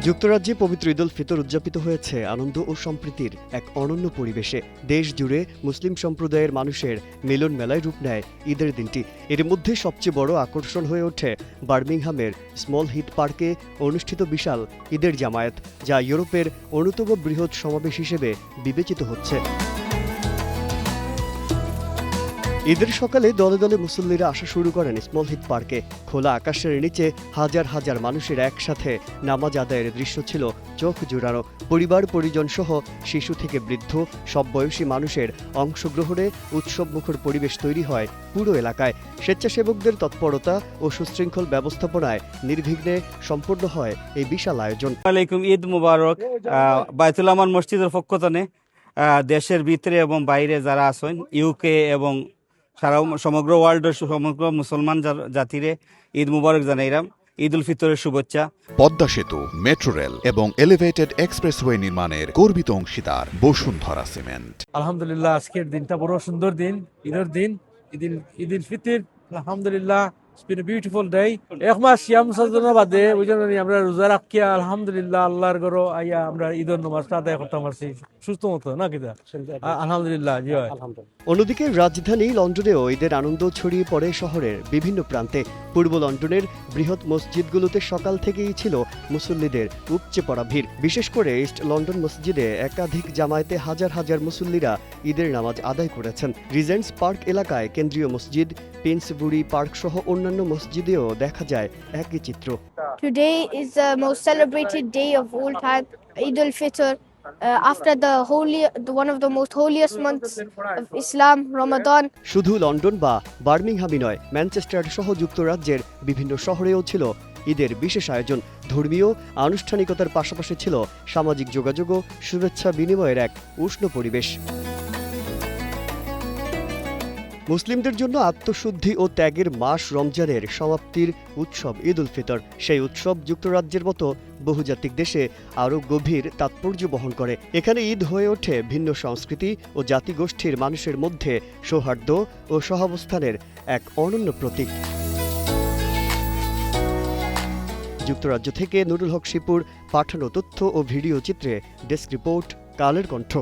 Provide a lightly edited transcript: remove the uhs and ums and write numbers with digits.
যুক্তরাজ্যে পবিত্র ঈদ উল ফিতর উদযাপিত হয়েছে আনন্দ ও সম্প্রীতির এক অনন্য পরিবেশে। দেশ জুড়ে মুসলিম সম্প্রদায়ের মানুষের মিলন মেলায় রূপ নেয় ঈদের দিনটি। এর মধ্যে সবচেয়ে বড় আকর্ষণ হয়ে ওঠে বার্মিংহামের স্মল হিথ পার্কে অনুষ্ঠিত বিশাল ঈদের জামায়াত, যা ইউরোপের অন্যতম বৃহৎ সমাবেশ হিসেবে বিবেচিত হচ্ছে। ঈদের সকালে দলে দলে মুসল্লিরা আসা শুরু করেন স্মল হিথ পার্কে। খোলা আকাশের নিচে হাজার হাজার মানুষের একসাথে নামাজ আদায়ের দৃশ্য ছিল চোখ জুড়ানো। পরিবার পরিজন সহ শিশু থেকে বৃদ্ধ সব বয়সী মানুষের অংশগ্রহণে উৎসবমুখর পরিবেশ তৈরি হয় পুরো এলাকায়। স্বেচ্ছাসেবকদের তৎপরতা ও সুশৃঙ্খল ব্যবস্থাপনায় নির্বিঘ্নে সম্পন্ন হয় এই বিশাল আয়োজন। আলাইকুম, ঈদ মুবারক। বাইতুল আমান মসজিদের পক্ষ থেকে দেশের ভিতরে এবং বাইরে যারা আছেন, ইউকে এবং সারা সমগ্র ওয়ার্ল্ডের সমগ্র মুসলমান জাতিরে ঈদ মুবারক জানাইলাম। ঈদ উল ফিতরের শুভেচ্ছা। পদ্মা সেতু, মেট্রো রেল এবং এলিভেটেড এক্সপ্রেসওয়ে নির্মাণের গর্বিত অংশীদার বসুন্ধরা সিমেন্ট। আলহামদুলিল্লাহ, আজকের দিনটা বড় সুন্দর দিন, ঈদের দিন, ঈদ উল ফিতর। আলহামদুলিল্লাহ, it's been a beautiful day. এক মাস সিয়াম সাধনা বাদে ওই জন্য আমরা রোজা রাখিয়া আলহামদুলিল্লাহ আল্লাহর ঘরে আইয়া আমরা ঈদের নামাজটা আদায় করতে পারছি সুস্থ মতো, না কিনা? আলহামদুলিল্লাহ, জি হয়। অন্যদিকে রাজধানী লন্ডনেও ঈদের আনন্দ ছড়িয়ে পড়ে শহরের বিভিন্ন প্রান্তে। পূর্ব লন্ডনের বৃহৎ মসজিদগুলোতে সকাল থেকেই ছিল মুসল্লিদের উপচে পড়া ভিড়। বিশেষ করে ইস্ট লন্ডন মসজিদে একাধিক জামায়াতে হাজার হাজার মুসল্লিরা ঈদের নামাজ আদায় করেছেন। রিজেন্টস পার্ক এলাকায় কেন্দ্রীয় মসজিদ, পিন্সবুরি পার্ক সহ অন্যান্য মসজিদেও দেখা যায় একই চিত্র। Today is the most celebrated day of all time, Eid al-Fitr. After one of the most holiest months of Islam, Ramadan. শুধু লন্ডন বা বার্মিংহামই নয়, ম্যানচেস্টার সহ যুক্তরাজ্যের বিভিন্ন শহরেও ছিল ঈদের বিশেষ আয়োজন। ধর্মীয় আনুষ্ঠানিকতার পাশাপাশি ছিল সামাজিক যোগাযোগ ও শুভেচ্ছা বিনিময়ের এক উষ্ণ পরিবেশ। মুসলিমদের জন্য আত্মশুদ্ধি ও ত্যাগের মাস রমজানের সমাপ্তির উৎসব ঈদ উল ফিতর। সেই উৎসব যুক্তরাজ্যের মতো বহুজাতিক দেশে আরও গভীর তাৎপর্য বহন করে। এখানে ঈদ হয়ে ওঠে ভিন্ন সংস্কৃতি ও জাতিগোষ্ঠীর মানুষের মধ্যে সৌহার্দ্য ও সহাবস্থানের এক অনন্য প্রতীক। যুক্তরাজ্য থেকে নুরুল হক শিপুর পাঠানো তথ্য ও ভিডিও চিত্রে ডেস্ক রিপোর্ট, কালের কণ্ঠ।